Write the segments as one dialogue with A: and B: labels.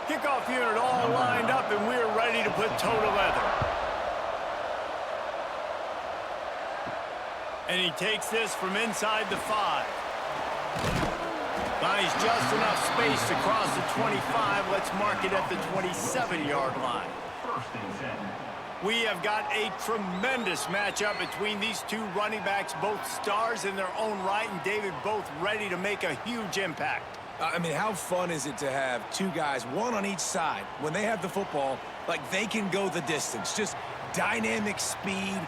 A: Kickoff unit all lined up, and we're ready to put toe to leather. And he takes this from inside the 5. Finds just enough space to cross the 25. Let's mark it at the 27-yard line. We have got a tremendous matchup between these two running backs, both stars in their own right, and David, both ready to make a huge impact.
B: I mean, how fun is it to have two guys, one on each side, when they have the football, like they can go the distance. Just dynamic speed,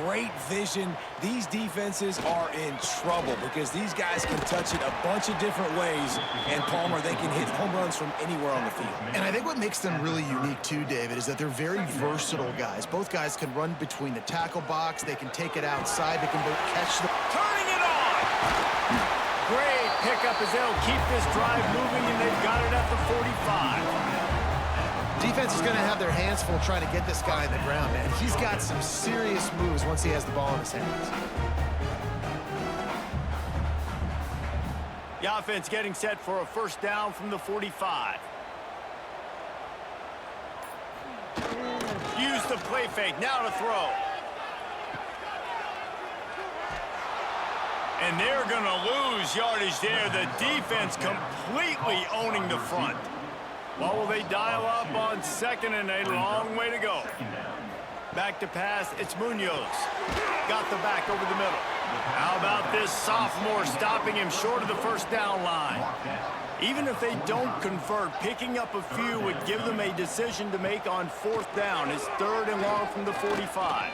B: great vision. These defenses are in trouble because these guys can touch it a bunch of different ways, and Palmer, they can hit home runs from anywhere on the field.
C: And I think what makes them really unique too, David, is that they're very versatile guys. Both guys can run between the tackle box. They can take it outside. They can both catch the...
A: Turning it on! Great pickup as they'll keep this drive moving, and they've got it at the 45.
C: Defense is going to have their hands full trying to get this guy on the ground, man. He's got some serious moves once he has the ball in his hands.
A: The offense getting set for a first down from the 45. Use the play fake. Now to throw. And they're going to lose yardage there. The defense completely owning the front. Well, will they dial up on second, and a long way to go. Back to pass, it's Munoz. Got the back over the middle. How about this sophomore stopping him short of the first down line? Even if they don't convert, picking up a few would give them a decision to make on fourth down. It's 3rd and long from the 45.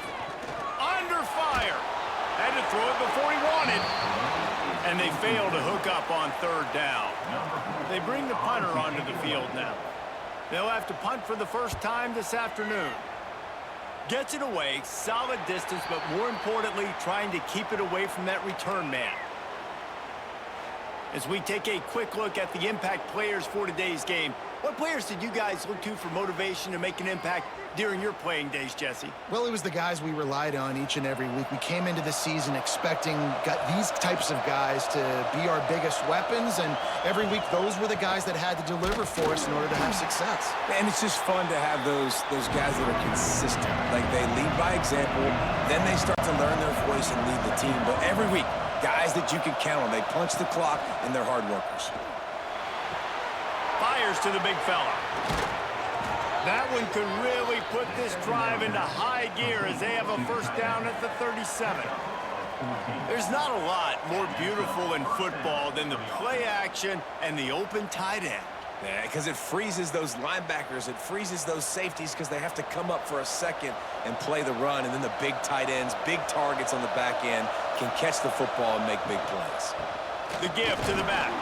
A: Under fire. Had to throw it before he wanted. And they fail to hook up on 3rd down. They bring the punter onto the field now. They'll have to punt for the first time this afternoon. Gets it away, solid distance, but more importantly, trying to keep it away from that return man. As we take a quick look at the impact players for today's game, what players did you guys look to for motivation to make an impact during your playing days, Jesse?
C: Well, it was the guys we relied on each and every week. We came into the season expecting these types of guys to be our biggest weapons, and every week those were the guys that had to deliver for us in order to have success.
B: And it's just fun to have those guys that are consistent. Like, they lead by example, then they start to learn their voice and lead the team. But every week, guys that you can count on. They punch the clock, and they're hard workers.
A: Fires to the big fella. That one could really put this drive into high gear as they have a first down at the 37. There's not a lot more beautiful in football than the play action and the open tight end.
B: Yeah, because it freezes those linebackers. It freezes those safeties because they have to come up for a second and play the run. And then the big tight ends, big targets on the back end, can catch the football and make big plays.
A: The give to the back.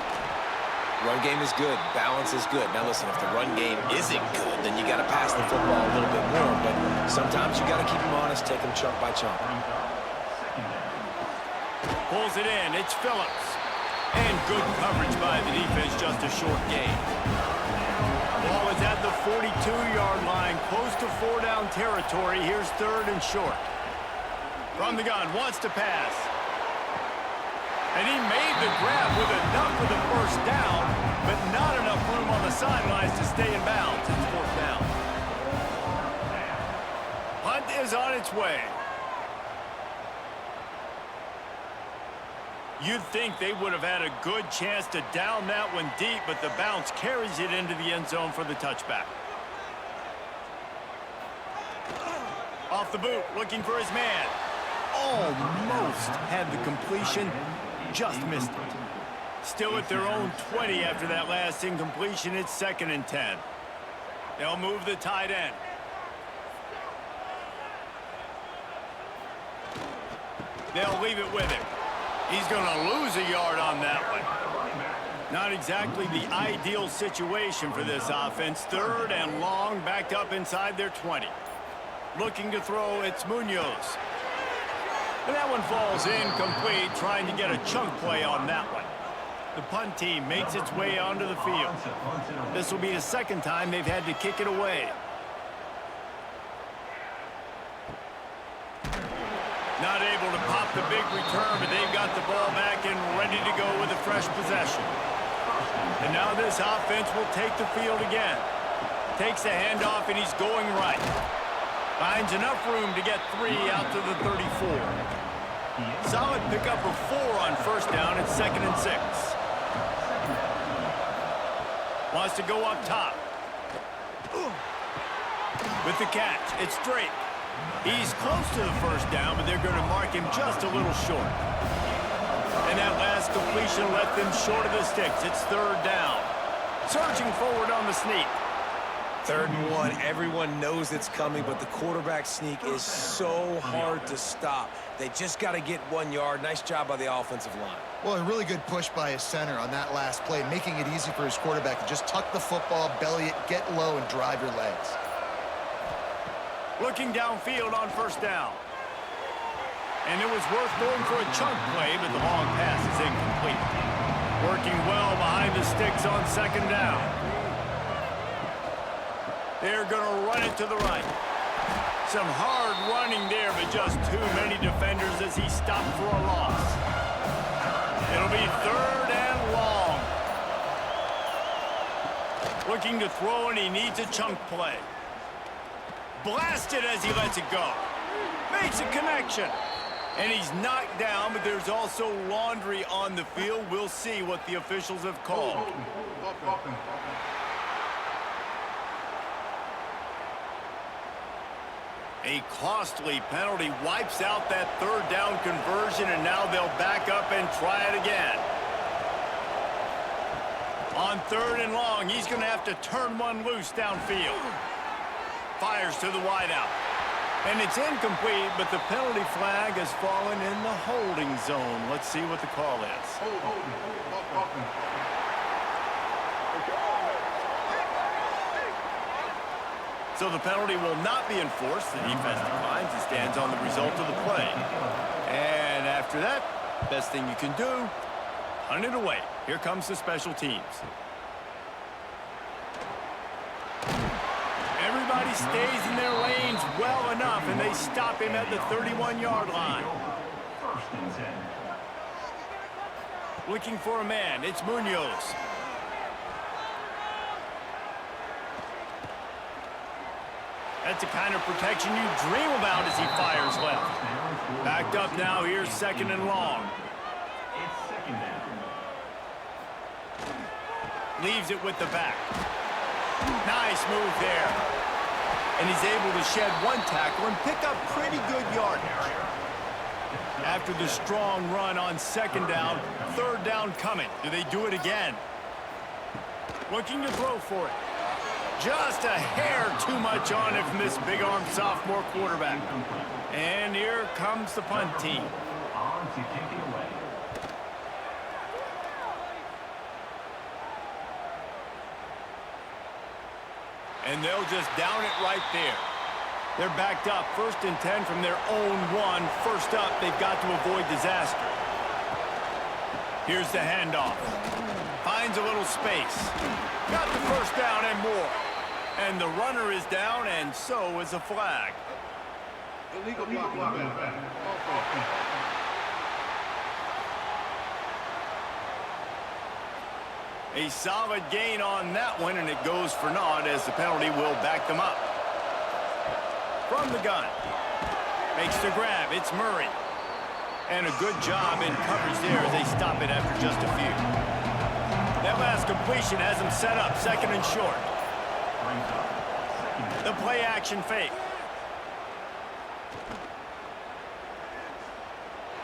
B: Run game is good. Balance is good. Now listen, if the run game isn't good, then you got to pass the football a little bit more. But sometimes you got to keep them honest, take them chunk by chunk.
A: Pulls it in. It's Phillips. And good coverage by the defense, just a short gain. Ball is at the 42-yard line, close to 4-down territory. Here's 3rd and short. From the gun, wants to pass. And he made the grab with enough for the first down, but not enough room on the sidelines to stay in bounds. It's 4th down. Punt is on its way. You'd think they would have had a good chance to down that one deep, but the bounce carries it into the end zone for the touchback. Off the boot, looking for his man. Almost had the completion, just missed it. Still at their own 20 after that last incompletion. It's 2nd and 10. They'll move the tight end. They'll leave it with him. He's going to lose a yard on that one. Not exactly the ideal situation for this offense. 3rd and long, backed up inside their 20. Looking to throw, it's Munoz. And that one falls incomplete, trying to get a chunk play on that one. The punt team makes its way onto the field. This will be the 2nd time they've had to kick it away. Not able to pop the big return, but they've got the ball back and ready to go with a fresh possession. And now this offense will take the field again. Takes the handoff, and he's going right. Finds enough room to get 3 out to the 34. Solid pickup of 4 on first down at 2nd and 6. Wants to go up top. With the catch, it's straight. He's close to the first down, but they're going to mark him just a little short. And that last completion left them short of the sticks. It's 3rd down. Surging forward on the sneak.
B: 3rd and 1. Everyone knows it's coming, but the quarterback sneak is so hard to stop. They just got to get 1 yard. Nice job by the offensive line.
C: Well, a really good push by his center on that last play, making it easy for his quarterback to just tuck the football, belly it, get low, and drive your legs.
A: Looking downfield on first down. And it was worth going for a chunk play, but the long pass is incomplete. Working well behind the sticks on 2nd down. They're going to run it to the right. Some hard running there, but just too many defenders as he stopped for a loss. It'll be 3rd and long. Looking to throw, and he needs a chunk play. Blasted as he lets it go. Makes a connection. And he's knocked down, but there's also laundry on the field. We'll see what the officials have called. A costly penalty wipes out that 3rd down conversion, and now they'll back up and try it again. On 3rd and long, he's going to have to turn one loose downfield. Fires to the wideout. And it's incomplete, but the penalty flag has fallen in the holding zone. Let's see what the call is. So the penalty will not be enforced. The defense declines and stands on the result of the play. And after that, best thing you can do, punt it away. Here comes the special teams. Everybody stays in their lanes well enough, and they stop him at the 31-yard line. Looking for a man. It's Munoz. That's the kind of protection you dream about as he fires left. Backed up now. Here's 2nd and long. Leaves it with the back. Nice move there. And he's able to shed 1 tackle and pick up pretty good yardage. After the strong run on 2nd down, 3rd down coming. Do they do it again? Looking to throw for it. Just a hair too much on it from this big-armed sophomore quarterback. And here comes the punt team. And they'll just down it right there. They're backed up 1st and 10 from their own 1. First up, they've got to avoid disaster. Here's the handoff. Finds a little space. Got the first down and more. And the runner is down, and so is a flag. Illegal block. A solid gain on that one, and it goes for naught as the penalty will back them up. From the gun. Makes the grab. It's Murray. And a good job in coverage there as they stop it after just a few. That last completion has them set up 2nd and short. The play action fake.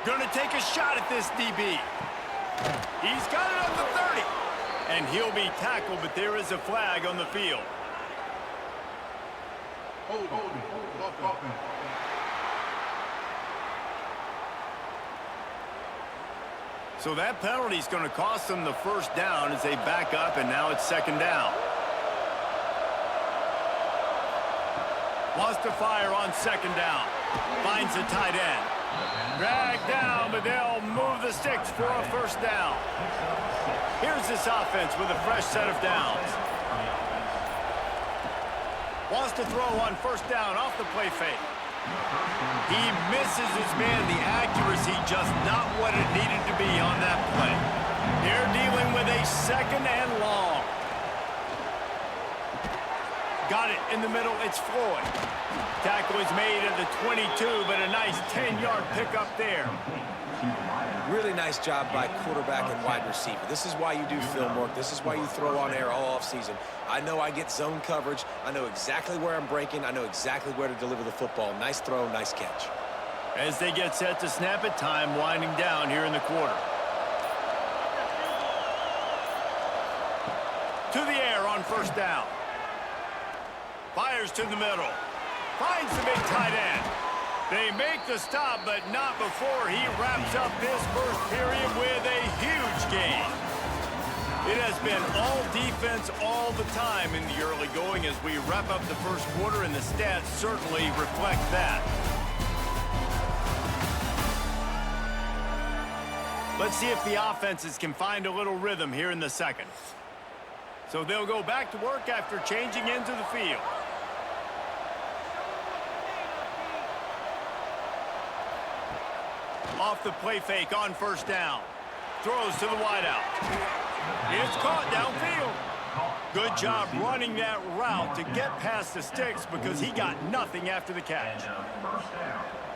A: Gonna take a shot at this DB. He's got it up to 30. And he'll be tackled, but there is a flag on the field. So that penalty is going to cost them the first down as they back up, and now it's 2nd down. Wants to fire on 2nd down. Finds the tight end. Dragged down, but they'll move the sticks for a first down. Here's this offense with a fresh set of downs. Wants to throw on first down off the play fake. He misses his man. The accuracy just not what it needed to be on that play. They're dealing with a 2nd and long. Got it in the middle. It's Floyd. Tackle is made at the 22, but a nice 10-yard pickup there.
B: Really nice job by quarterback and wide receiver. This is why you do film work. This is why you throw on air all offseason. I know I get zone coverage. I know exactly where I'm breaking. I know exactly where to deliver the football. Nice throw, nice catch.
A: As they get set to snap it, time winding down here in the quarter. To the air on first down. Fires to the middle. Finds the big tight end. They make the stop, but not before he wraps up this first period with a huge gain. It has been all defense all the time in the early going as we wrap up the first quarter, and the stats certainly reflect that. Let's see if the offenses can find a little rhythm here in the second. So they'll go back to work after changing into the field. Off the play fake on first down. Throws to the wideout. It's caught downfield. Good job running that route to get past the sticks because he got nothing after the catch.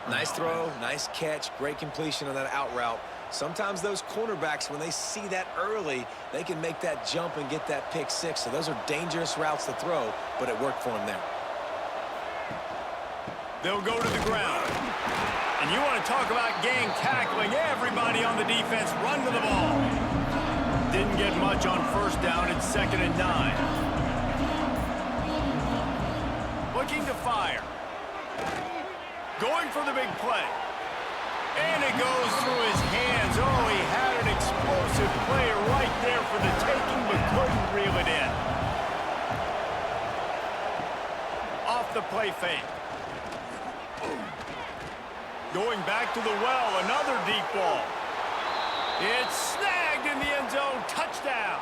B: Nice throw, nice catch, great completion on that out route. Sometimes those cornerbacks, when they see that early, they can make that jump and get that pick six. So those are dangerous routes to throw, but it worked for him there.
A: They'll go to the ground. And you want to talk about gang tackling. Everybody on the defense run to the ball. Didn't get much on first down. It's 2nd and 9. Looking to fire. Going for the big play. And it goes through his hands. Oh, he had an explosive play right there for the taking, but couldn't reel it in. Off the play fake. Going back to the well, another deep ball. It's snagged in the end zone. Touchdown.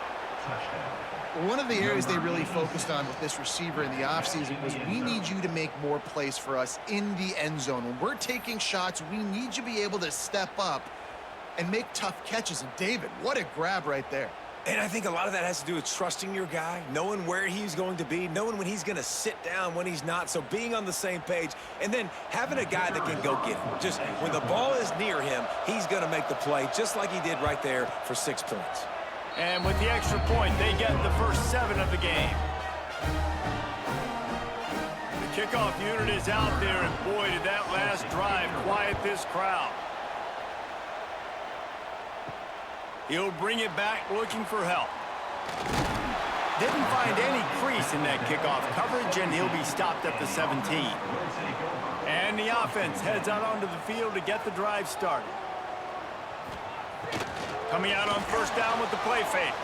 C: One of the areas they really focused on with this receiver in the offseason was we need you to make more plays for us in the end zone. When we're taking shots, we need you to be able to step up and make tough catches. And David, what a grab right there.
B: And I think a lot of that has to do with trusting your guy, knowing where he's going to be, knowing when he's going to sit down, when he's not. So being on the same page, and then having a guy that can go get him. Just when the ball is near him, he's going to make the play, just like he did right there for 6 points.
A: And with the extra point, they get the first 7 of the game. The kickoff unit is out there, and boy, did that last drive quiet this crowd. He'll bring it back looking for help. Didn't find any crease in that kickoff coverage, and he'll be stopped at the 17. And the offense heads out onto the field to get the drive started. Coming out on first down with the play fake.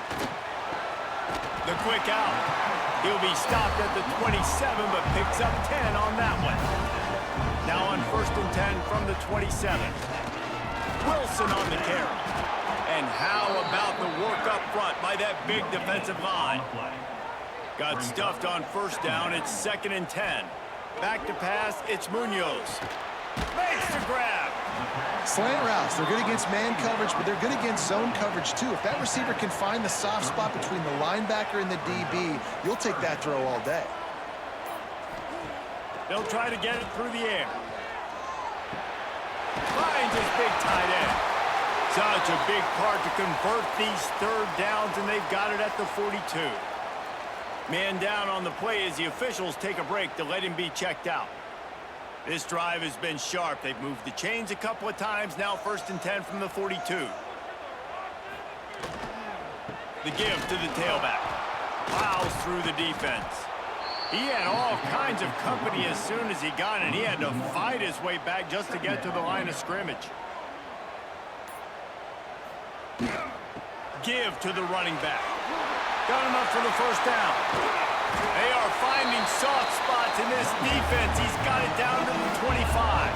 A: The quick out. He'll be stopped at the 27, but picks up 10 on that one. Now on 1st and 10 from the 27. Wilson on the carry. And how about the work up front by that big defensive line? Got stuffed on first down. It's 2nd and 10. Back to pass. It's Munoz. Makes the grab.
C: Slant routes, they're good against man coverage, but they're good against zone coverage too. If that receiver can find the soft spot between the linebacker and the DB, you'll take that throw all day.
A: They'll try to get it through the air. Finds his big tight end. Such a big part to convert these 3rd downs, and they've got it at the 42. Man down on the play as the officials take a break to let him be checked out. This drive has been sharp. They've moved the chains a couple of times. Now 1st and 10 from the 42. The give to the tailback. Plows through the defense. He had all kinds of company as soon as he got it. He had to fight his way back just to get to the line of scrimmage. Give to the running back. Got enough for the first down. They are finding soft spots in this defense. He's got it down to the 25.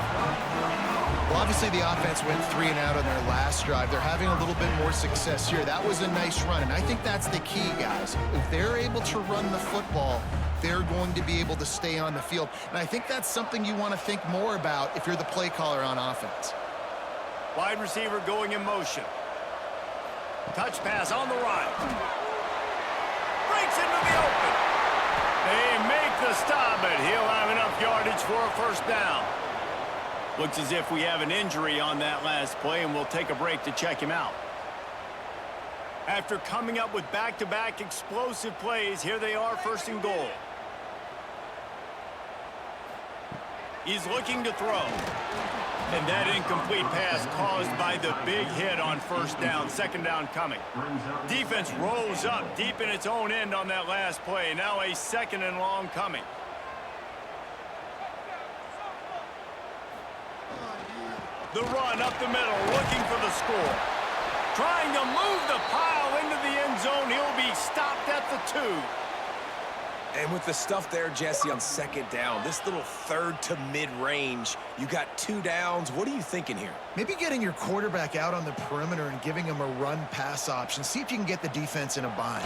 C: Well, obviously the offense went 3 and out on their last drive. They're having a little bit more success here. That was a nice run, and I think that's the key, guys. If they're able to run the football, they're going to be able to stay on the field. And I think that's something you want to think more about if you're the play caller on offense.
A: Wide receiver going in motion. Touch pass on the right. Breaks into the open. They make the but he'll have enough yardage for a first down. Looks as if we have an injury on that last play, and we'll take a break to check him out. After coming up with back-to-back explosive plays, here they are, first and goal. He's looking to throw. And that incomplete pass caused by the big hit on first down. Second down coming. Defense rolls up deep in its own end on that last play. Now a second and long coming. The run up the middle, looking for the score. Trying to move the pile into the end zone. He'll be stopped at the 2.
B: And with the stuff there, Jesse, on second down, this little third to mid-range, you got 2 downs. What are you thinking here?
C: Maybe getting your quarterback out on the perimeter and giving him a run-pass option. See if you can get the defense in a bind.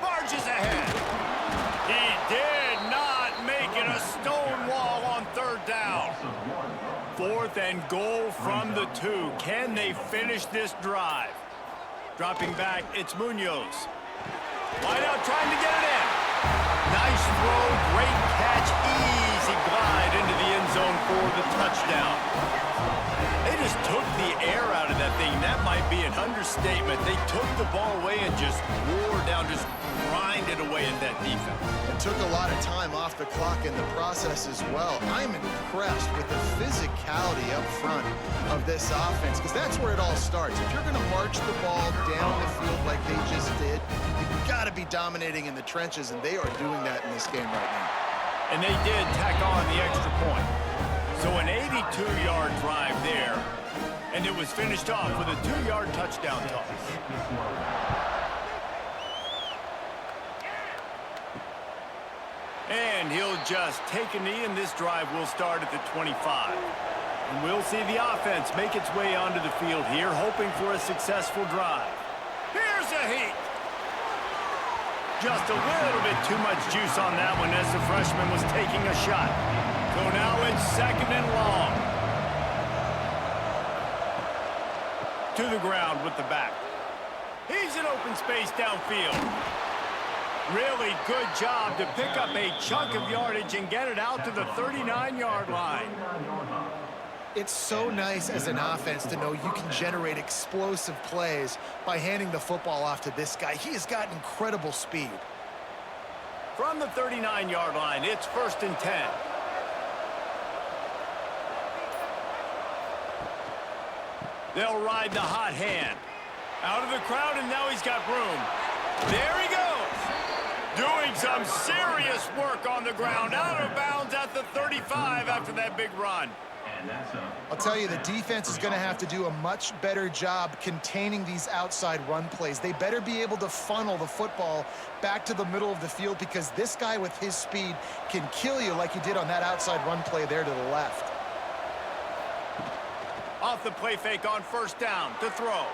A: Barges ahead. He did not make it a stone wall on third down. Fourth and goal from the 2. Can they finish this drive? Dropping back, it's Munoz. Wide out trying to get it in. Nice throw, great catch, easy glide into the end zone for the touchdown. They just took the air out of that thing. That might be an understatement. They took the ball away and just wore down, just grinded away at that defense.
C: It took a lot of time off the clock in the process as well. I'm impressed with the physicality up front of this offense, because that's where it all starts. If you're going to march the ball down the field like they just did, you've got to be dominating in the trenches, and they are doing that in this game right now.
A: And they did tack on the extra point. So an 82-yard drive there, and it was finished off with a 2-yard touchdown toss. And he'll just take a knee, and this drive will start at the 25. And we'll see the offense make its way onto the field here, hoping for a successful drive. Here's a heat. Just a little bit too much juice on that one as the freshman was taking a shot. So now it's second and long. To the ground with the back. He's in open space downfield. Really good job to pick up a chunk of yardage and get it out to the 39-yard line.
C: It's so nice as an offense to know you can generate explosive plays by handing the football off to this guy. He has got incredible speed.
A: From the 39-yard line, it's first and 10. They'll ride the hot hand. Out of the crowd, and now he's got room. There he goes. Doing some serious work on the ground. Out of bounds at the 35 after that big run.
C: I'll tell you, the defense is going to have to do a much better job containing these outside run plays. They better be able to funnel the football back to the middle of the field, because this guy with his speed can kill you like he did on that outside run play there to the left.
A: Off the play fake on first down to throw.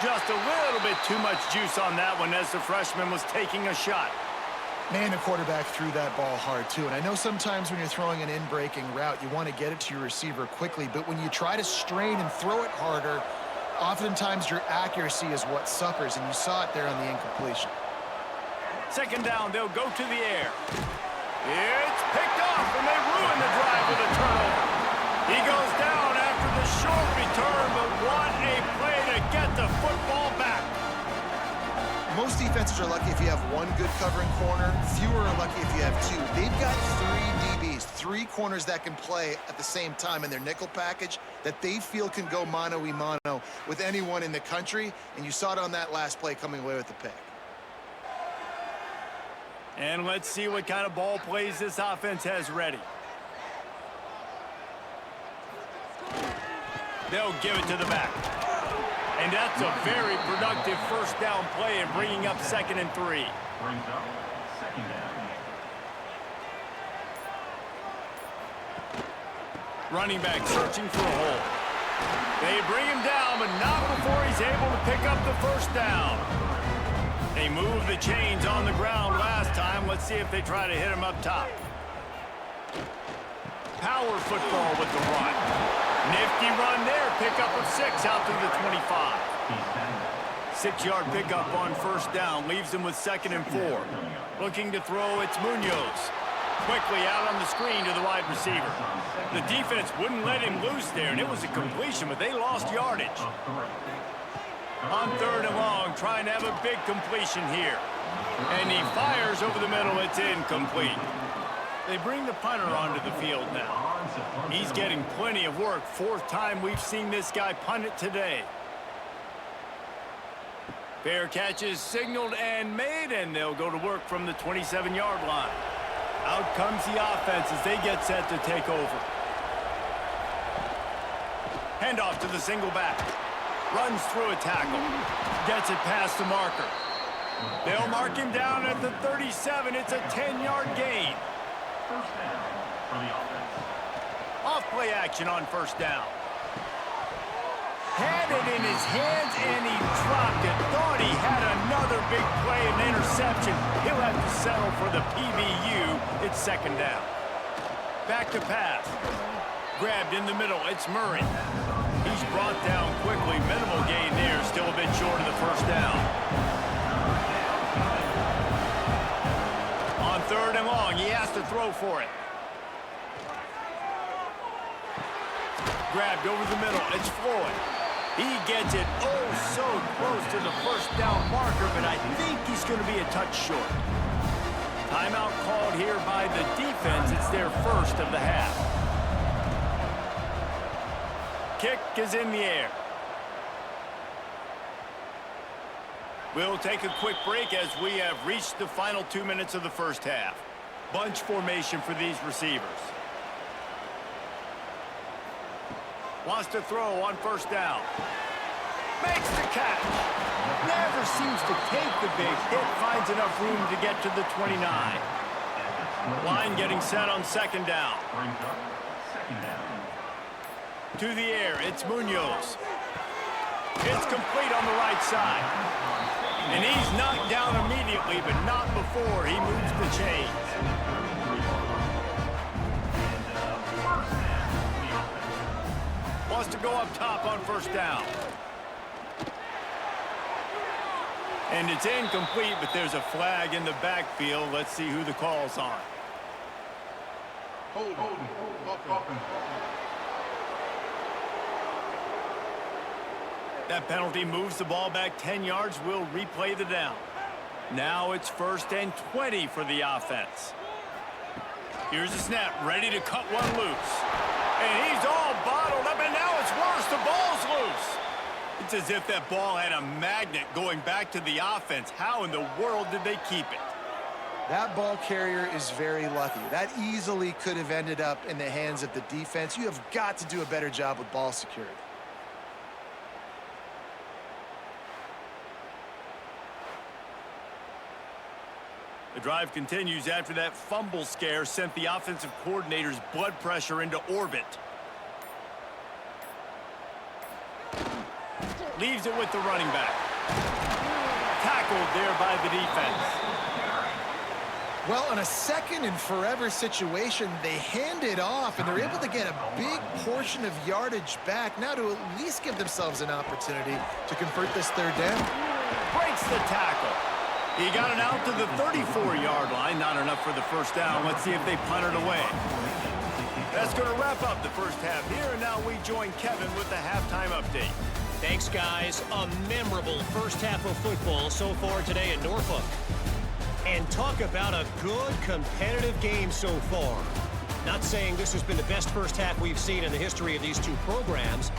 A: Just a little bit too much juice on that one as the freshman was taking a shot.
C: Man, the quarterback threw that ball hard, too. And I know sometimes when you're throwing an in-breaking route, you want to get it to your receiver quickly. But when you try to strain and throw it harder, oftentimes your accuracy is what suffers. And you saw it there on the incompletion.
A: Second down, they'll go to the air. It's picked off, and they ruin the drive with a turnover. He goes down after the short return, but what a play to get the football back.
C: Most defenses are lucky if you have one good covering corner. Fewer are lucky if you have two. They've got 3 DBs, 3 corners that can play at the same time in their nickel package that they feel can go mano-a-mano with anyone in the country, and you saw it on that last play coming away with the pick.
A: And let's see what kind of ball plays this offense has ready. They'll give it to the back. And that's a very productive first down play and bringing up second and 3. Running back searching for a hole. They bring him down, but not before he's able to pick up the first down. They moved the chains on the ground last time. Let's see if they try to hit him up top. Power football with the run. Nifty run there. Pickup of 6 out to the 25. 6-yard pickup on first down. Leaves him with second and 4. Looking to throw, it's Munoz. Quickly out on the screen to the wide receiver. The defense wouldn't let him loose there, and it was a completion, but they lost yardage. On 3rd and long, trying to have a big completion here. And he fires over the middle. It's incomplete. They bring the punter onto the field now. He's getting plenty of work. 4th time we've seen this guy punt it today. Fair catch is signaled and made, and they'll go to work from the 27-yard line. Out comes the offense as they get set to take over. Handoff to the single back. Runs through a tackle. Gets it past the marker. They'll mark him down at the 37. It's a 10-yard gain.
D: First down for the offense.
A: Off-play action on 1st down. Had it in his hands, and he dropped it. Thought he had another big play, an interception. He'll have to settle for the PBU. It's 2nd down. Back to pass. Grabbed in the middle. It's Murray. He's brought down quickly. Minimal gain there. Still a bit short of the 1st down. On 3rd and long, he has to throw for it. Grabbed over the middle. It's Floyd. He gets it so close to the 1st down marker, but I think he's going to be a touch short. Timeout called here by the defense. It's their 1st of the half. Kick is in the air. We'll take a quick break as we have reached the final 2 minutes of the 1st half. Bunch formation for these receivers. Wants to throw on 1st down. Makes the catch. Never seems to take the big hit. Finds enough room to get to the 29. Line getting set on 2nd down. To the air, it's Munoz. It's complete on the right side. And he's knocked down immediately, but not before he moves the chains. Wants to go up top on 1st down. And it's incomplete, but there's a flag in the backfield. Let's see who the call's on. That penalty moves the ball back 10 yards. We'll replay the down. Now it's 1st and 20 for the offense. Here's a snap, ready to cut one loose. And he's all bottled up, and now it's worse. The ball's loose. It's as if that ball had a magnet going back to the offense. How in the world did they keep it?
C: That ball carrier is very lucky. That easily could have ended up in the hands of the defense. You have got to do a better job with ball security.
A: The drive continues after that fumble scare sent the offensive coordinator's blood pressure into orbit. Leaves it with the running back. Tackled there by the defense.
C: Well, in a 2nd and forever situation, they hand it off, and they're able to get a big portion of yardage back now to at least give themselves an opportunity to convert this 3rd down.
A: Breaks the tackle. He got it out to the 34-yard line. Not enough for the 1st down. Let's see if they punt it away. That's going to wrap up the 1st half here, and now we join Kevin with the halftime update.
E: Thanks, guys. A memorable 1st half of football so far today in Norfolk. And talk about a good competitive game so far. Not saying this has been the best 1st half we've seen in the history of these two programs,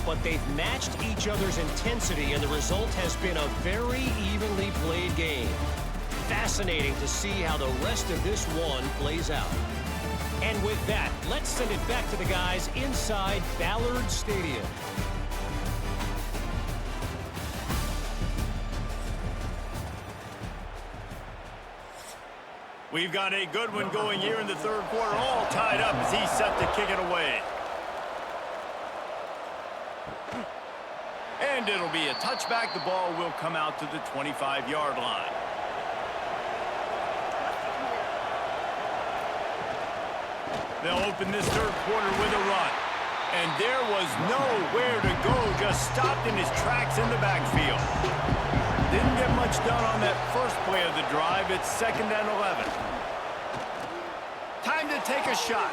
E: but they've matched each other's intensity, and the result has been a very evenly played game. Fascinating to see how the rest of this one plays out. And with that, let's send it back to the guys inside Ballard Stadium.
A: We've got a good one going here in the 3rd quarter, all tied up as he's set to kick it away. And it'll be a touchback. The ball will come out to the 25-yard line. They'll open this 3rd quarter with a run. And there was nowhere to go, just stopped in his tracks in the backfield. Didn't get much done on that first play of the drive. It's 2nd and 11. Time to take a shot.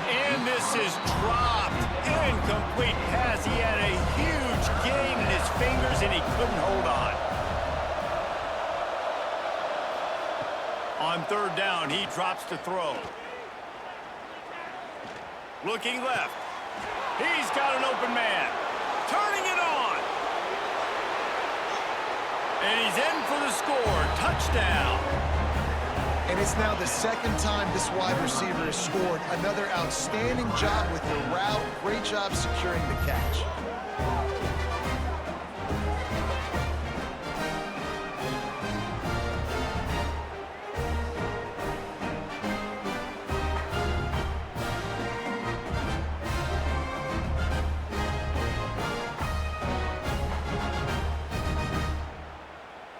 A: And this is dropped. Incomplete pass. He had a huge gain in his fingers, and he couldn't hold on. On third down, he drops to throw. Looking left. He's got an open man. Turning it on. And he's in for the score. Touchdown.
C: And it's now the second time this wide receiver has scored. Another outstanding job with the route. Great job securing the catch.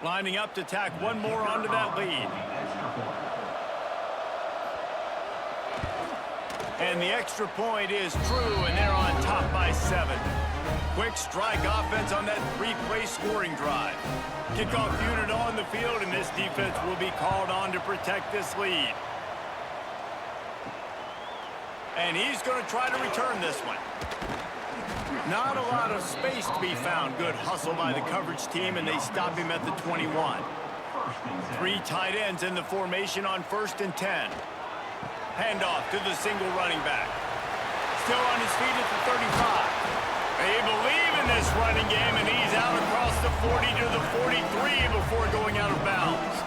A: Lining up to tack one more onto that lead. And the extra point is true, and they're on top by 7. Quick strike offense on that 3-play scoring drive. Kickoff unit on the field, and this defense will be called on to protect this lead. And he's going to try to return this one. Not a lot of space to be found. Good hustle by the coverage team, and they stop him at the 21. 3 tight ends in the formation on 1st and 10. Handoff to the single running back. Still on his feet at the 35. They believe in this running game, and he's out across the 40 to the 43 before going out of bounds.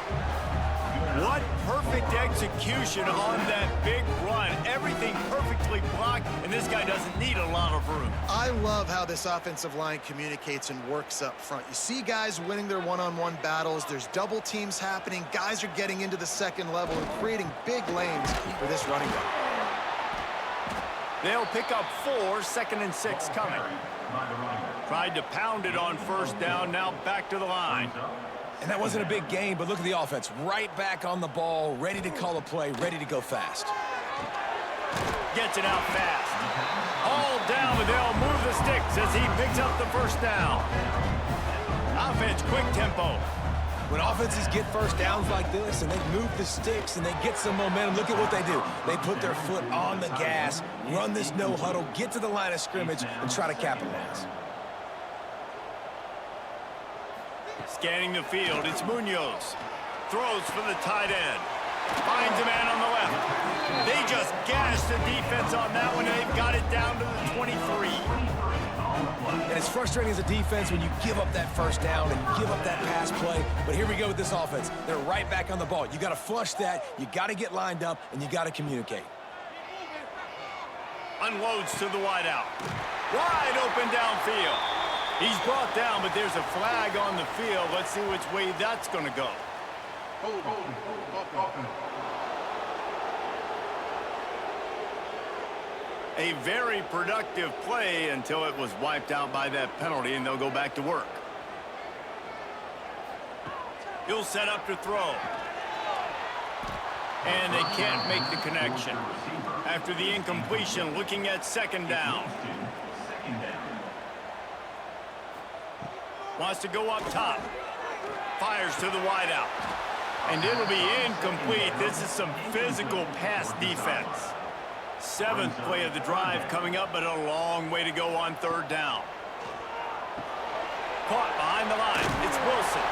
A: What perfect execution on that big run. Everything perfectly blocked, and this guy doesn't need a lot of room.
C: I love how this offensive line communicates and works up front. You see guys winning their one-on-one battles. There's double teams happening. Guys are getting into the second level and creating big lanes for this running back.
A: They'll pick up 4, 2nd and 6 coming. Tried to pound it on 1st down, now back to the line.
B: And that wasn't a big gain, but look at the offense. Right back on the ball, ready to call a play, ready to go fast.
A: Gets it out fast. All down, but they'll move the sticks as he picks up the 1st down. Offense, quick tempo.
B: When offenses get 1st downs like this and they move the sticks and they get some momentum, look at what they do. They put their foot on the gas, run this no huddle, get to the line of scrimmage, and try to capitalize.
A: Scanning the field, it's Munoz. Throws for the tight end. Finds a man on the left. They just gashed the defense on that one, and they've got it down to the 23.
B: And it's frustrating as a defense when you give up that 1st down and you give up that pass play. But here we go with this offense. They're right back on the ball. You got to flush that, you got to get lined up, and you got to communicate.
A: Unloads to the wideout. Wide open downfield. He's brought down, but there's a flag on the field. Let's see which way that's going to go. A very productive play until it was wiped out by that penalty, and they'll go back to work. He'll set up to throw. And they can't make the connection. After the incompletion, looking at 2nd down. Wants to go up top. Fires to the wideout. And it'll be incomplete. This is some physical pass defense. 7th play of the drive coming up, but a long way to go on 3rd down. Caught behind the line. It's Wilson.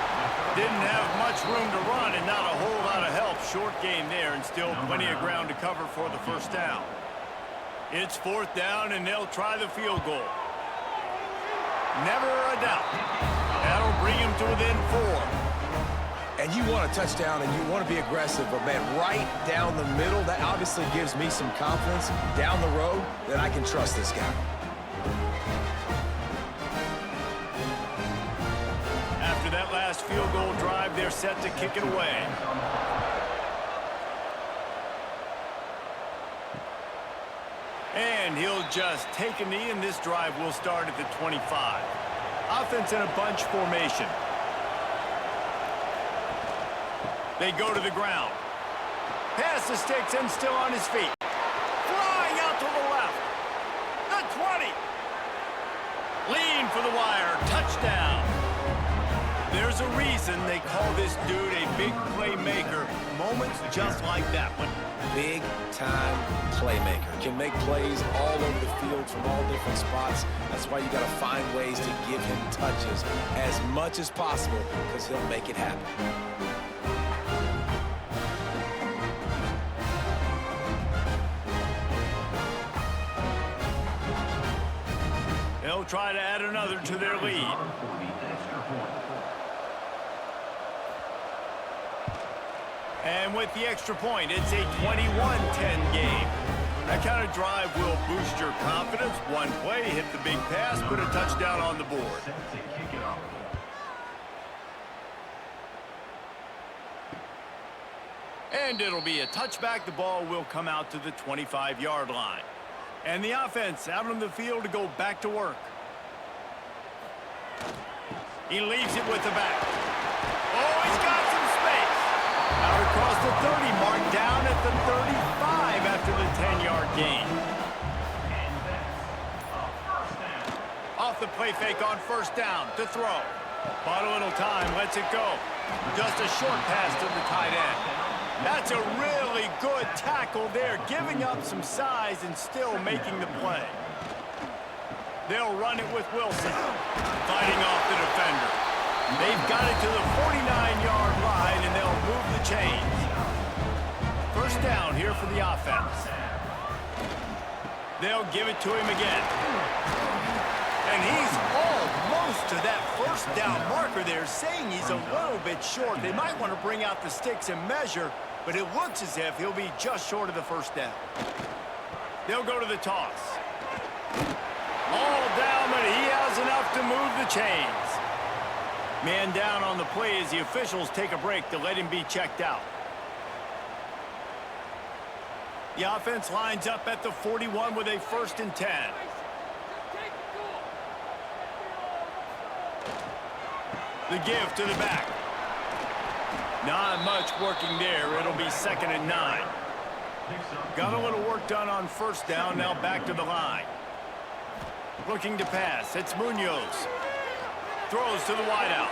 A: Didn't have much room to run and not a whole lot of help. Short game there and still plenty of ground to cover for the 1st down. It's 4th down, and they'll try the field goal. Never a doubt. That'll bring him to within 4.
B: And you want a touchdown and you want to be aggressive, but man, right down the middle, that obviously gives me some confidence down the road that I can trust this guy.
A: After that last field goal drive, they're set to kick it away. And he'll just take a knee, and this drive will start at the 25. Offense in a bunch formation. They go to the ground. Pass the sticks and still on his feet. Flying out to the left. The 20. Lean for the wire. Touchdown. There's a reason they call this dude a big playmaker. Moments just like that one.
B: big-time playmaker. Can make plays all over the field from all different spots. That's why you got to find ways to give him touches as much as possible, because he'll make it happen.
A: They'll try to add another to their lead. And with the extra point, it's a 21-10 game. That kind of drive will boost your confidence. One play, hit the big pass, put a touchdown on the board. And it'll be a touchback. The ball will come out to the 25-yard line. And the offense out on the field to go back to work. He leaves it with the back. Oh, he's got some space. Out across the 30 mark, down at the 35 after the 10-yard gain. Off the play fake on first down to throw. Bought a little time, lets it go. Just a short pass to the tight end. That's a really good tackle there, giving up some size and still making the play. They'll run it with Wilson, fighting off the defender. They've got it to the 49-yard line, and they'll move the chains. First down here for the offense. They'll give it to him again. And he's almost to that first down marker there, saying he's a little bit short. They might want to bring out the sticks and measure, but it looks as if he'll be just short of the first down. They'll go to the toss. All down, but he has enough to move the chains. Man down on the play as the officials take a break to let him be checked out. The offense lines up at the 41 with a 1st and 10. The give to the back. Not much working there. It'll be 2nd and 9. Got a little work done on first down. Now back to the line. Looking to pass. It's Munoz. Throws to the wideout.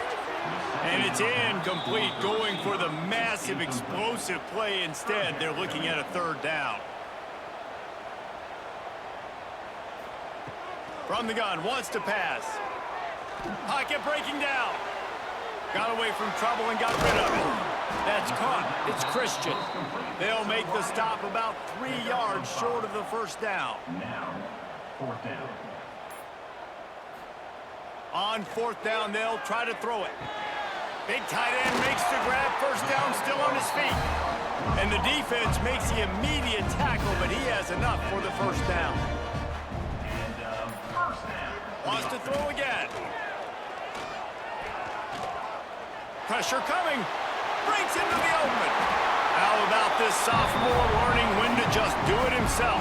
A: And it's incomplete, going for the massive explosive play instead. They're looking at a 3rd down. From the gun, wants to pass. Pocket breaking down. Got away from trouble and got rid of it. That's caught. It's Christian. They'll make the stop about 3 yards short of the first down.
D: Now, 4th down.
A: On 4th down, they'll try to throw it. Big tight end makes the grab. First down, still on his feet. And the defense makes the immediate tackle, but he has enough for the first down.
D: And first down.
A: Wants to throw again. Pressure coming. Breaks into the open. How about this sophomore learning when to just do it himself?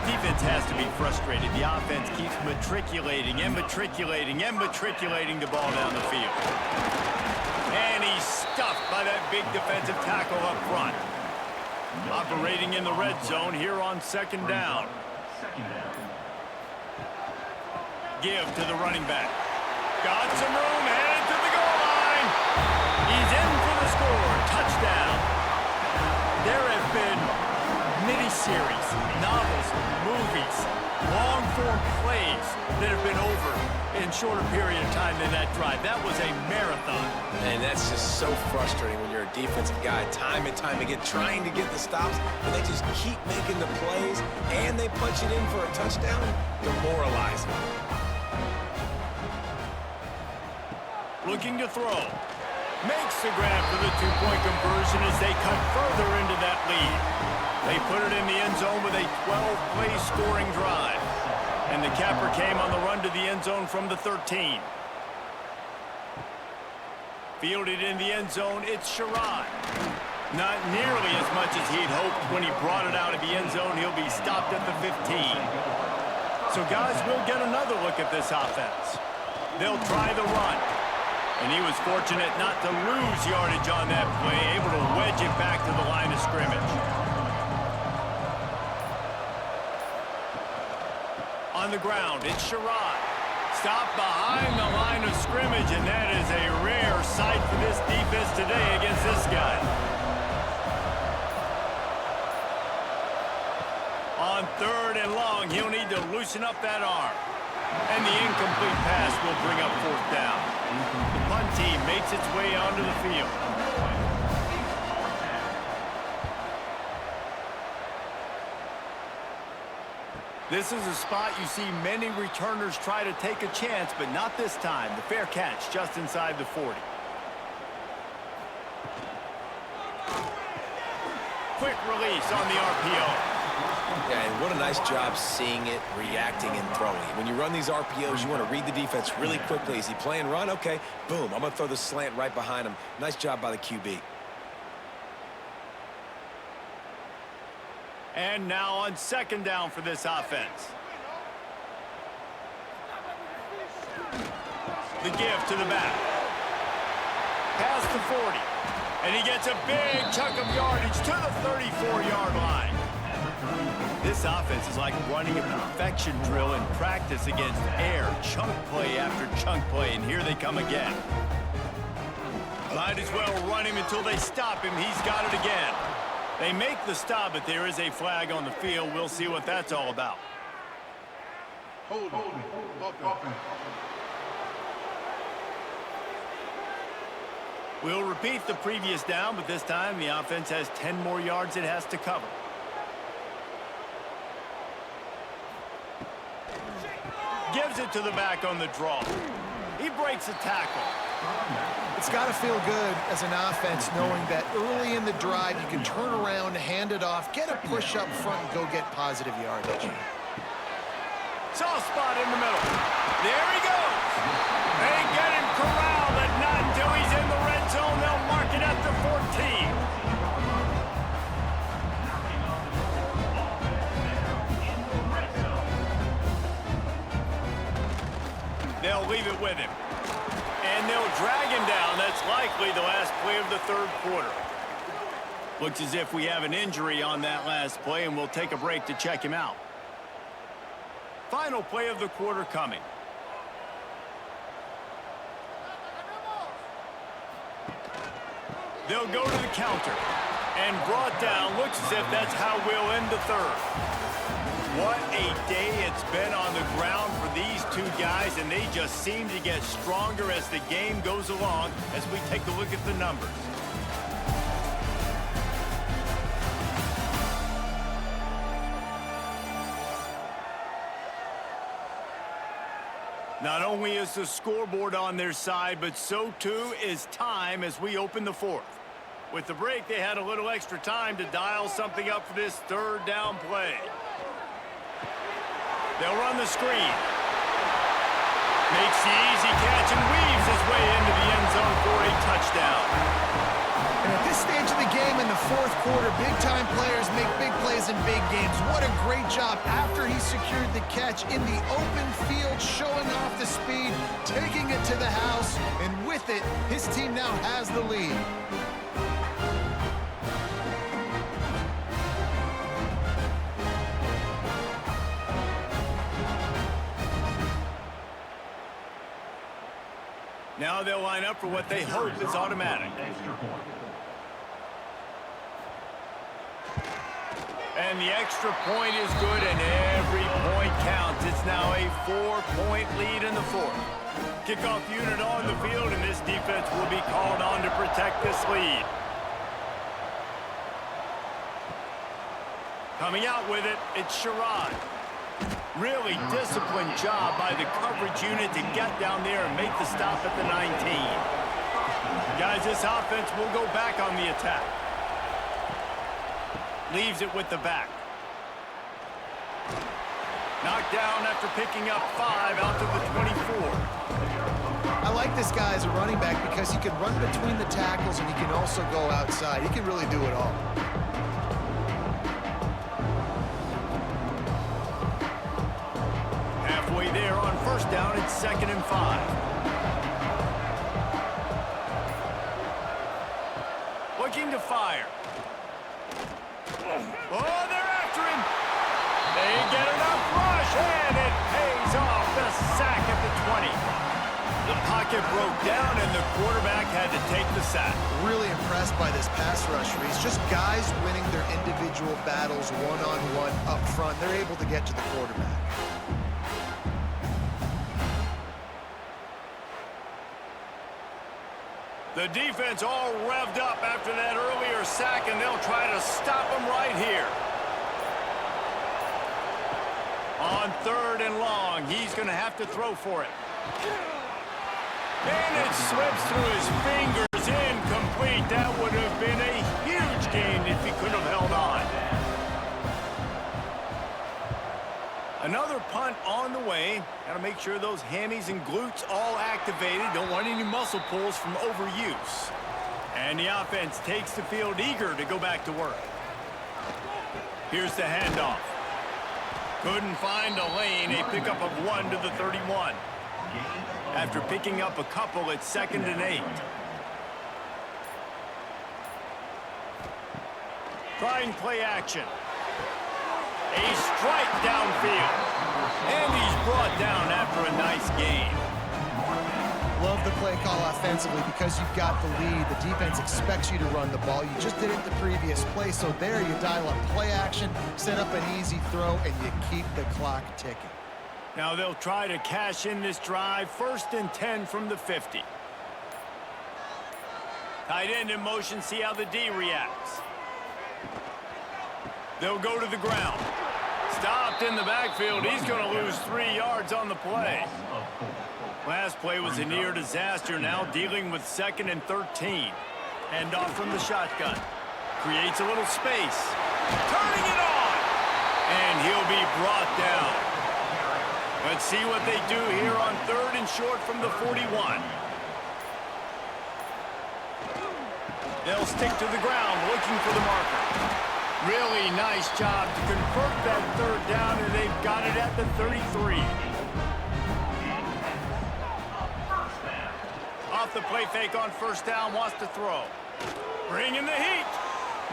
A: Defense has to be frustrated. The offense keeps matriculating and matriculating and matriculating the ball down the field. And he's stuffed by that big defensive tackle up front. Operating in the red zone here on 2nd down. Give to the running back. Got some room, headed to the goal line. He's in for the score. Touchdown. There have been mini-series, novels, movies, long-form plays that have been over in shorter period of time than that drive. That was a marathon.
B: And that's just so frustrating when you're a defensive guy, time and time again, trying to get the stops, and they just keep making the plays, and they punch it in for a touchdown. Demoralizing.
A: Looking to throw. Makes the grab for the 2-point conversion as they cut further into that lead. They put it in the end zone with a 12-play scoring drive. And the capper came on the run to the end zone from the 13. Fielded in the end zone, it's Sherrod. Not nearly as much as he'd hoped when he brought it out of the end zone. He'll be stopped at the 15. So, guys, we'll get another look at this offense. They'll try the run. And he was fortunate not to lose yardage on that play, able to wedge it back to the line of scrimmage. On the ground, it's Sherrod. Stopped behind the line of scrimmage, and that is a rare sight for this defense today against this guy. loosen up that arm. And the incomplete pass will bring up 4th down. The punt team makes its way onto the field. This is a spot you see many returners try to take a chance, but not this time. The fair catch just inside the 40. Quick release on the RPO.
B: Yeah, and what a nice job seeing it, reacting, and throwing it. When you run these RPOs, you want to read the defense really quickly. Is he playing run? Okay, boom. I'm going to throw the slant right behind him. Nice job by the QB.
A: And now on 2nd down for this offense. The give to the back. Past the 40. And he gets a big chunk of yardage to the 34-yard line. This offense is like running a perfection drill in practice against air. Chunk play after chunk play, and here they come again. Might as well run him until they stop him. He's got it again. They make the stop, but there is a flag on the field. We'll see what that's all about. We'll repeat the previous down, but this time the offense has 10 more yards it has to cover. Gives it to the back on the draw. He breaks a tackle.
C: It's got to feel good as an offense knowing that early in the drive you can turn around, hand it off, get a push up front, and go get positive yardage.
A: Soft spot in the middle. There he goes. They get him corralled, and not until he's in the red zone. They'll mark it at the 14. They'll leave it with him. And they'll drag him down. That's likely the last play of the 3rd quarter. Looks as if we have an injury on that last play, and we'll take a break to check him out. Final play of the quarter coming. They'll go to the counter. And brought down. Looks as if that's how we'll end the 3rd. What a day it's been on the ground for these two guys, and they just seem to get stronger as the game goes along as we take a look at the numbers. Not only is the scoreboard on their side, but so too is time as we open the 4th. With the break, they had a little extra time to dial something up for this 3rd down play. They'll run the screen. Makes the easy catch and weaves his way into the end zone for a touchdown.
C: And at this stage of the game in the 4th quarter, big-time players make big plays in big games. What a great job after he secured the catch in the open field, showing off the speed, taking it to the house, and with it, his team now has the lead.
A: Now they'll line up for what they hope is automatic. And the extra point is good, and every point counts. It's now a 4-point lead in the 4th. Kickoff unit on the field, and this defense will be called on to protect this lead. Coming out with it, it's Sherrod. Really disciplined job by the coverage unit to get down there and make the stop at the 19. Guys, this offense will go back on the attack. Leaves it with the back. Knocked down after picking up 5 out to the 24.
C: I like this guy as a running back because he can run between the tackles and he can also go outside. He can really do it all.
A: Halfway there on 1st down, it's 2nd and 5. Looking to fire. Oh, they're after him. They get enough rush, and it pays off. The sack at the 20. The pocket broke down, and the quarterback had to take the sack.
C: Really impressed by this pass rush, Reese. Just guys winning their individual battles one-on-one up front. They're able to get to the quarterback.
A: The defense all revved up after that earlier sack, and they'll try to stop them right here. On 3rd and long, he's going to have to throw for it. And it slips through his fingers, incomplete. That would have been a huge gain if he could have held on. Another punt on the way. Got to make sure those hammies and glutes all activated. Don't want any muscle pulls from overuse. And the offense takes the field eager to go back to work. Here's the handoff. Couldn't find a lane. A pickup of 1 to the 31. After picking up a couple, it's 2nd and 8. Trying play action. A strike downfield. And he's brought down after a nice gain.
C: Love the play call offensively because you've got the lead. The defense expects you to run the ball. You just did it the previous play, so there you dial up play action, set up an easy throw, and you keep the clock ticking.
A: Now they'll try to cash in this drive. 1st and 10 from the 50. Tight end in motion, see how the D reacts. They'll go to the ground. Stopped in the backfield. He's going to lose 3 yards on the play. Last play was a near disaster. Now dealing with 2nd and 13. Hand off from the shotgun. Creates a little space. Turning it on. And he'll be brought down. Let's see what they do here on 3rd and short from the 41. They'll stick to the ground looking for the marker. Really nice job to convert that 3rd down, and they've got it at the 33. Off the play fake on 1st down, wants to throw. Bringing the heat.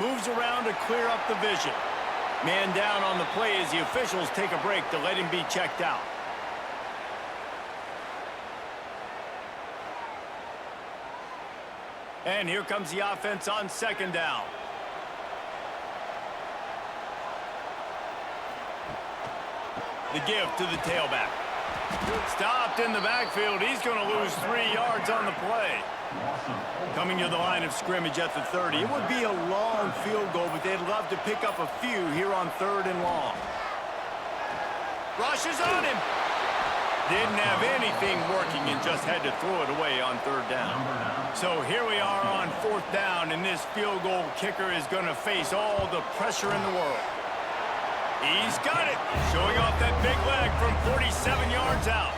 A: Moves around to clear up the vision. Man down on the play as the officials take a break to let him be checked out. And here comes the offense on 2nd down. The give to the tailback. Stopped in the backfield. He's going to lose 3 yards on the play. Coming to the line of scrimmage at the 30. It would be a long field goal, but they'd love to pick up a few here on 3rd and long. Rushes on him. Didn't have anything working and just had to throw it away on 3rd down. So here we are on 4th down, and this field goal kicker is going to face all the pressure in the world. He's got it, showing off that big leg from 47 yards out.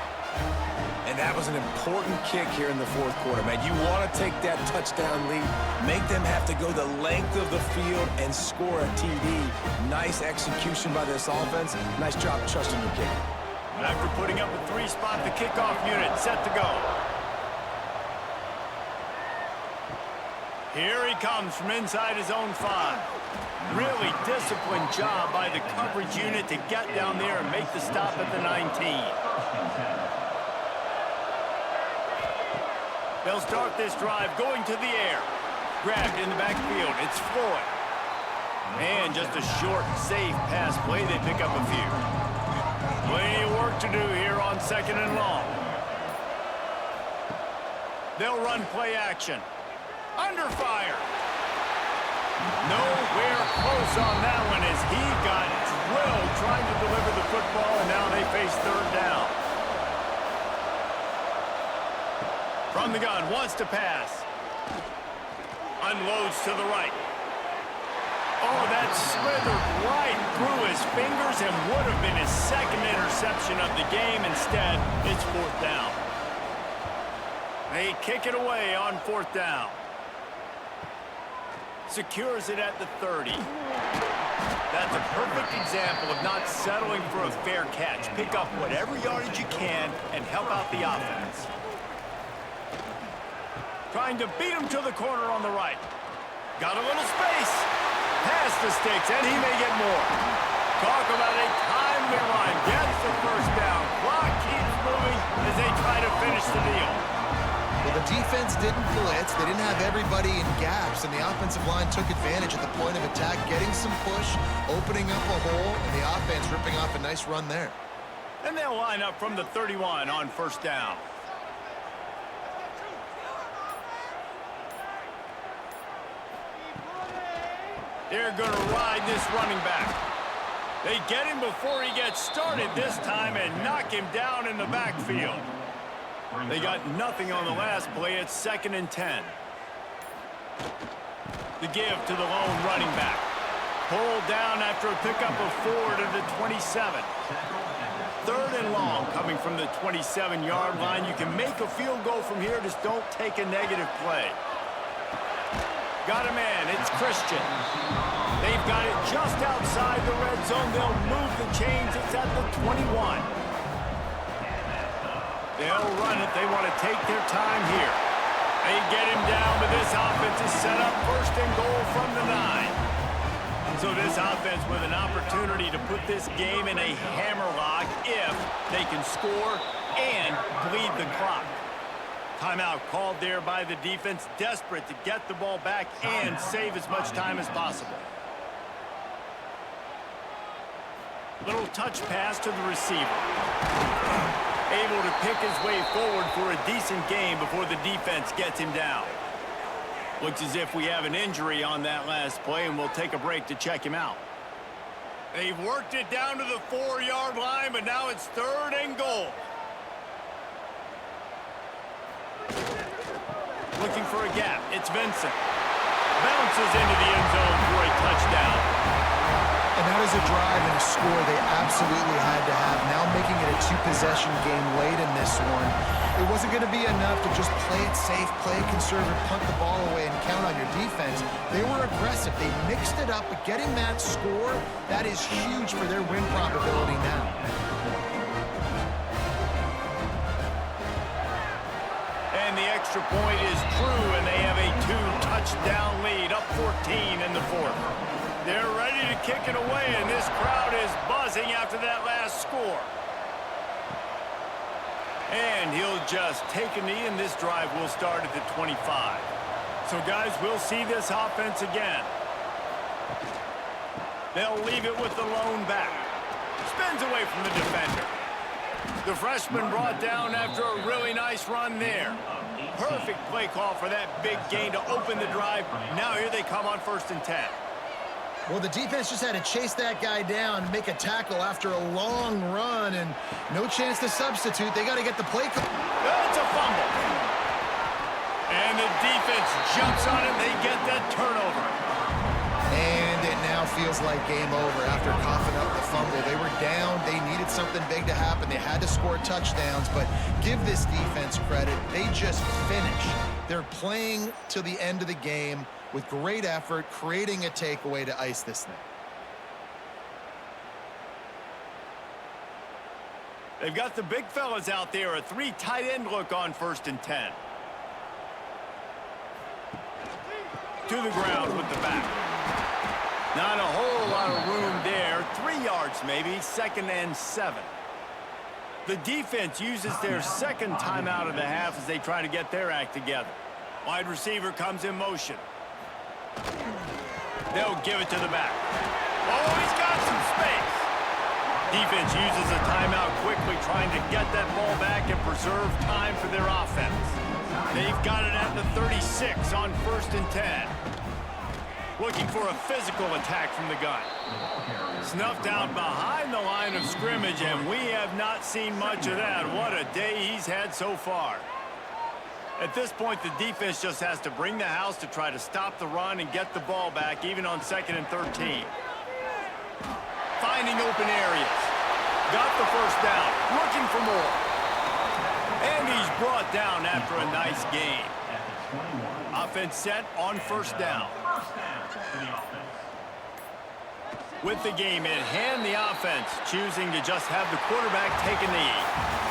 B: And that was an important kick here in the 4th quarter, man. You want to take that touchdown lead, make them have to go the length of the field and score a TD. Nice execution by this offense. Nice job trusting your kicker.
A: After putting up a 3-spot, the kickoff unit set to go. Here he comes from inside his own 5. Really disciplined job by the coverage unit to get down there and make the stop at the 19. They'll start this drive going to the air. Grabbed in the backfield. It's Floyd. And just a short, safe pass play. They pick up a few. Plenty of work to do here on 2nd and long. They'll run play action. Under fire. Nowhere close on that one as he got drilled trying to deliver the football, and now they face 3rd down. From the gun, wants to pass. Unloads to the right. Oh, that slithered right through his fingers and would have been his 2nd interception of the game. Instead, it's 4th down. They kick it away on 4th down. Secures it at the 30. That's a perfect example of not settling for a fair catch. Pick up whatever yardage you can and help out the offense. Trying to beat him to the corner on the right. Got a little space. Past the sticks, and he may get more. Talk about a timely run. Gets the 1st down. Clock keeps moving as they try to finish the deal.
C: Well, the defense didn't blitz. They didn't have everybody in gaps, and the offensive line took advantage at the point of attack, getting some push, opening up a hole, and the offense ripping off a nice run there.
A: And they'll line up from the 31 on 1st down. They're going to ride this running back. They get him before he gets started this time and knock him down in the backfield. They got nothing on the last play. It's 2nd and 10. The give to the lone running back. Pulled down after a pickup of 4 to the 27. 3rd and long coming from the 27-yard line. You can make a field goal from here. Just don't take a negative play. Got a man. It's Christian. They've got it just outside the red zone. They'll move the chains. It's at the 21. They'll run it. They want to take their time here. They get him down, but this offense is set up 1st and goal from the 9. So this offense with an opportunity to put this game in a hammerlock if they can score and bleed the clock. Timeout called there by the defense, desperate to get the ball back and save as much time as possible. Little touch pass to the receiver. Able to pick his way forward for a decent game before the defense gets him down. Looks as if we have an injury on that last play, and we'll take a break to check him out. They've worked it down to the 4-yard line, but now it's 3rd and goal. Looking for a gap. It's Vincent. Bounces into the end zone for a touchdown.
C: And that is a drive and a score they absolutely had to have. Now making it a 2-possession game late in this one. It wasn't going to be enough to just play it safe, play it conservative, punt the ball away, and count on your defense. They were aggressive. They mixed it up, but getting that score, that is huge for their win probability now.
A: And the extra point is true, and they have a 2-touchdown lead, up 14 in the 4th. They're ready to kick it away, and this crowd is buzzing after that last score. And he'll just take a knee, and this drive will start at the 25. So, guys, we'll see this offense again. They'll leave it with the lone back. Spins away from the defender. The freshman brought down after a really nice run there. Perfect play call for that big gain to open the drive. Now here they come on 1st and 10.
C: Well, the defense just had to chase that guy down and make a tackle after a long run, and no chance to substitute. They got to get the play call.
A: That's a fumble. And the defense jumps on it. They get that turnover.
C: And it now feels like game over after coughing up the fumble. They were down. They needed something big to happen. They had to score touchdowns, but give this defense credit. They just finish. They're playing to the end of the game with great effort, creating a takeaway to ice this thing.
A: They've got the big fellas out there, a 3 tight end look on 1st and 10. To the ground with the back. Not a whole lot of room there. 3 yards maybe, 2nd and 7. The defense uses their 2nd timeout of the half as they try to get their act together. Wide receiver comes in motion. They'll give it to the back. Oh, he's got some space. Defense uses a timeout quickly, trying to get that ball back and preserve time for their offense. They've got it at the 36 on 1st and 10. Looking for a physical attack from the gun. Snuffed out behind the line of scrimmage, and we have not seen much of that. What a day he's had so far. At this point, the defense just has to bring the house to try to stop the run and get the ball back, even on 2nd and 13. Finding open areas. Got the 1st down. Looking for more. And he's brought down after a nice gain. Offense set on 1st down. With the game in hand, the offense choosing to just have the quarterback take a knee.